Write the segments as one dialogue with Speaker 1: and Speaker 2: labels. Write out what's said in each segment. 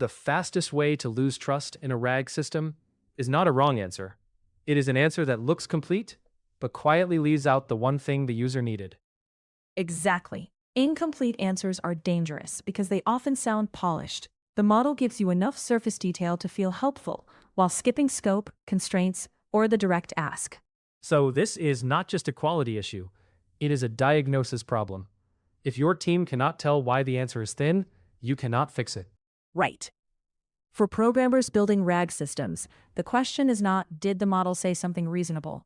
Speaker 1: The fastest way to lose trust in a RAG system is not a wrong answer. It is an answer that looks complete, but quietly leaves out the one thing the user needed.
Speaker 2: Exactly. Incomplete answers are dangerous because they often sound polished. The model gives you enough surface detail to feel helpful, while skipping scope, constraints, or the direct ask.
Speaker 1: So this is not just a quality issue, it is a diagnosis problem. If your team cannot tell why the answer is thin, you cannot fix it.
Speaker 2: Right. For programmers building RAG systems, the question is not, did the model say something reasonable?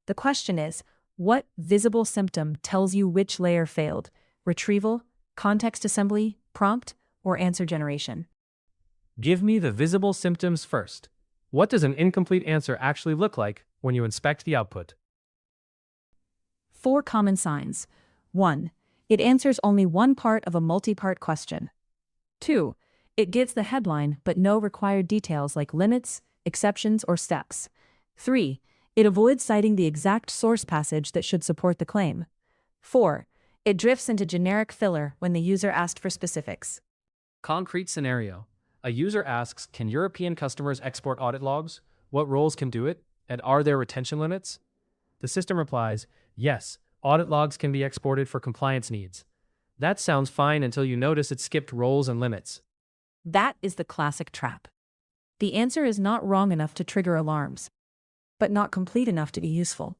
Speaker 2: The question is, what visible symptom tells you which layer failed? Retrieval, context assembly, prompt, or answer generation?
Speaker 1: Give me the visible symptoms first. What does an incomplete answer actually look like when you inspect the output?
Speaker 2: 4 common signs. 1. It answers only one part of a multi-part question. 2. It gives the headline but no required details like limits, exceptions, or steps. 3. It avoids citing the exact source passage that should support the claim. 4. It drifts into generic filler when the user asked for specifics.
Speaker 1: Concrete scenario. A user asks, can European customers export audit logs? What roles can do it? And are there retention limits? The system replies, yes, audit logs can be exported for compliance needs. That sounds fine until you notice it skipped roles and limits.
Speaker 2: That is the classic trap. The answer is not wrong enough to trigger alarms, but not complete enough to be useful.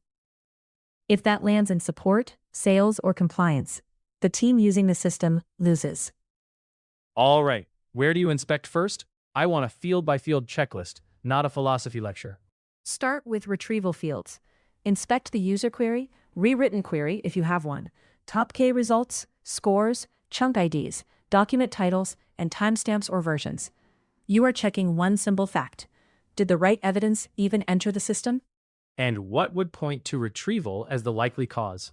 Speaker 2: If that lands in support, sales, or compliance, the team using the system loses.
Speaker 1: All right, where do you inspect first? I want a field-by-field checklist, not a philosophy lecture.
Speaker 2: Start with retrieval fields. Inspect the user query, rewritten query if you have one, top K results, scores, chunk IDs, document titles, and timestamps or versions. You are checking one simple fact. Did the right evidence even enter the system?
Speaker 1: And what would point to retrieval as the likely cause?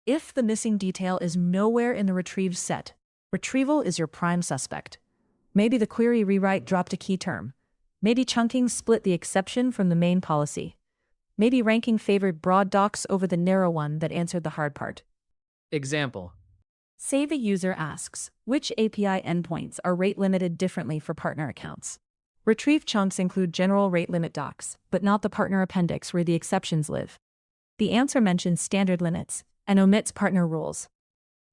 Speaker 2: If the missing detail is nowhere in the retrieved set, retrieval is your prime suspect. Maybe the query rewrite dropped a key term. Maybe chunking split the exception from the main policy. Maybe ranking favored broad docs over the narrow one that answered the hard part.
Speaker 1: Example.
Speaker 2: Say the user asks, which API endpoints are rate limited differently for partner accounts? Retrieved chunks include general rate limit docs, but not the partner appendix where the exceptions live. The answer mentions standard limits and omits partner rules.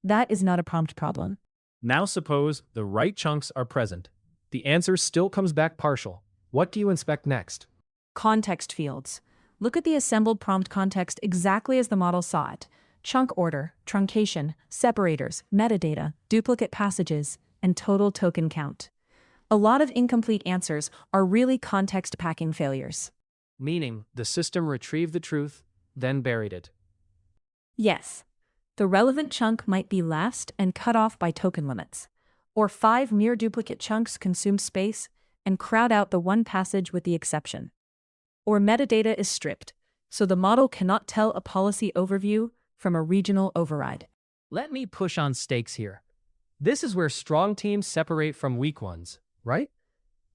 Speaker 2: That is not a prompt problem.
Speaker 1: Now suppose the right chunks are present. The answer still comes back partial. What do you inspect next?
Speaker 2: Context fields. Look at the assembled prompt context exactly as the model saw it. Chunk order, truncation, separators, metadata, duplicate passages, and total token count. A lot of incomplete answers are really context packing failures.
Speaker 1: Meaning, the system retrieved the truth, then buried it.
Speaker 2: Yes. The relevant chunk might be last and cut off by token limits. Or 5 mere duplicate chunks consume space and crowd out the one passage with the exception. Or metadata is stripped, so the model cannot tell a policy overview from a regional override.
Speaker 1: Let me push on stakes here. This is where strong teams separate from weak ones, right?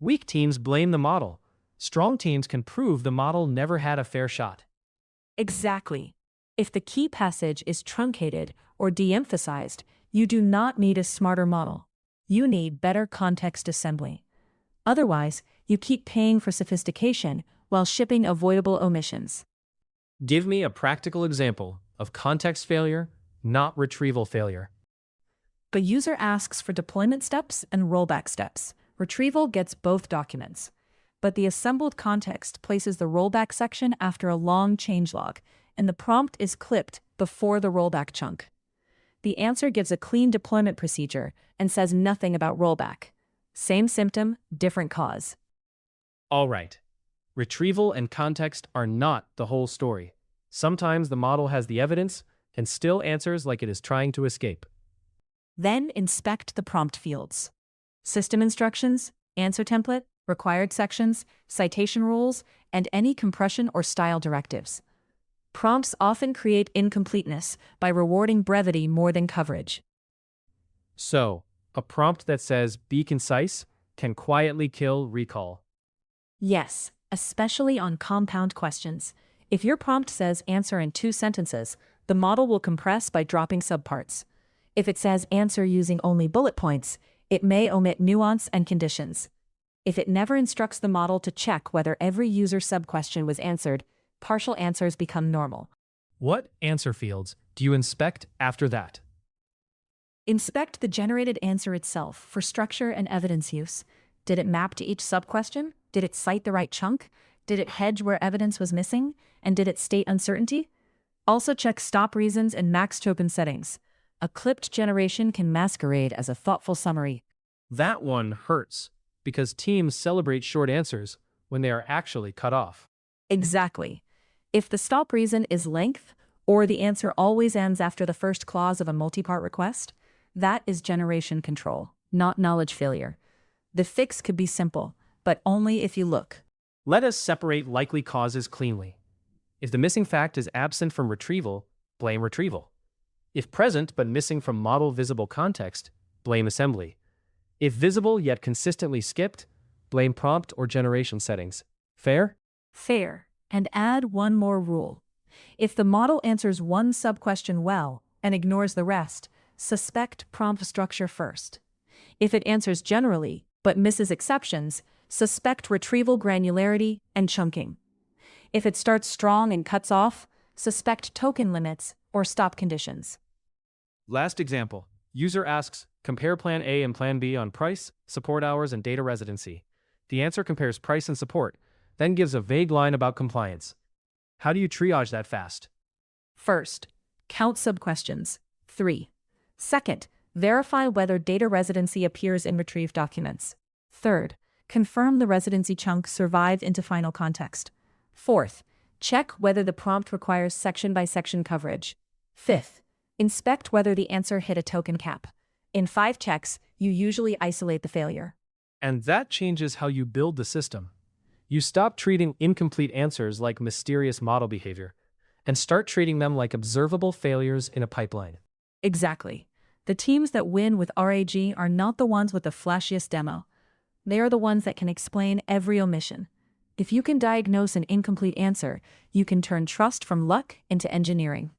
Speaker 1: Weak teams blame the model. Strong teams can prove the model never had a fair shot.
Speaker 2: Exactly. If the key passage is truncated or de-emphasized, you do not need a smarter model. You need better context assembly. Otherwise, you keep paying for sophistication while shipping avoidable omissions.
Speaker 1: Give me a practical example of context failure, not retrieval failure.
Speaker 2: The user asks for deployment steps and rollback steps. Retrieval gets both documents. But the assembled context places the rollback section after a long changelog, and the prompt is clipped before the rollback chunk. The answer gives a clean deployment procedure and says nothing about rollback. Same symptom, different cause.
Speaker 1: All right. Retrieval and context are not the whole story. Sometimes the model has the evidence and still answers like it is trying to escape.
Speaker 2: Then inspect the prompt fields. System instructions, answer template, required sections, citation rules, and any compression or style directives. Prompts often create incompleteness by rewarding brevity more than coverage.
Speaker 1: So, a prompt that says, be concise, can quietly kill recall.
Speaker 2: Yes, especially on compound questions. If your prompt says answer in 2 sentences, the model will compress by dropping subparts. If it says answer using only bullet points, it may omit nuance and conditions. If it never instructs the model to check whether every user sub-question was answered, partial answers become normal.
Speaker 1: What answer fields do you inspect after that?
Speaker 2: Inspect the generated answer itself for structure and evidence use. Did it map to each sub-question? Did it cite the right chunk? Did it hedge where evidence was missing? And did it state uncertainty? Also check stop reasons and max token settings. A clipped generation can masquerade as a thoughtful summary.
Speaker 1: That one hurts, because teams celebrate short answers when they are actually cut off.
Speaker 2: Exactly. If the stop reason is length, or the answer always ends after the first clause of a multi-part request, that is generation control, not knowledge failure. The fix could be simple, but only if you look.
Speaker 1: Let us separate likely causes cleanly. If the missing fact is absent from retrieval, blame retrieval. If present but missing from model visible context, blame assembly. If visible yet consistently skipped, blame prompt or generation settings. Fair?
Speaker 2: Fair. And add one more rule. If the model answers one sub-question well and ignores the rest, suspect prompt structure first. If it answers generally but misses exceptions, suspect retrieval granularity and chunking. If it starts strong and cuts off, suspect token limits or stop conditions.
Speaker 1: Last example. User asks, compare Plan A and Plan B on price, support hours, and data residency. The answer compares price and support, then gives a vague line about compliance. How do you triage that fast?
Speaker 2: First, count sub-questions. 3. Second, verify whether data residency appears in retrieved documents. Third, confirm the residency chunk survived into final context. Fourth, check whether the prompt requires section-by-section coverage. Fifth, inspect whether the answer hit a token cap. In 5 checks, you usually isolate the failure.
Speaker 1: And that changes how you build the system. You stop treating incomplete answers like mysterious model behavior and start treating them like observable failures in a pipeline.
Speaker 2: Exactly. The teams that win with RAG are not the ones with the flashiest demo. They are the ones that can explain every omission. If you can diagnose an incomplete answer, you can turn trust from luck into engineering.